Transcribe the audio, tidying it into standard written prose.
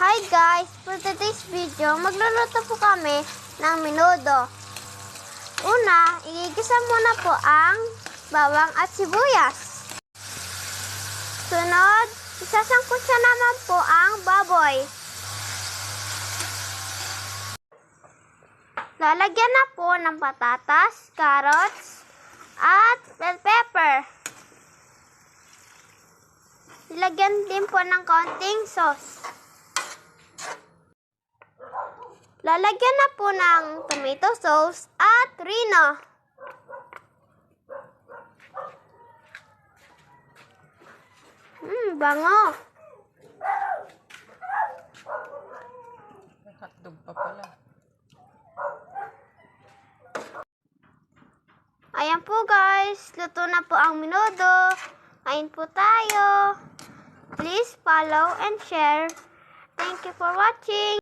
Hi guys! For today's video, magluluto po kami ng menudo. Una, igigisa muna po ang bawang at sibuyas. Sunod, isasangkot siya naman po ang baboy. Lalagyan na po ng patatas, carrots, at bell pepper. Ilagyan din po ng konting sauce. Lalagyan na po ng tomato sauce at rino. Bango. May hotdog pa pala. Ayan po guys, luto na po ang menudo. Kain po tayo. Please follow and share. Thank you for watching.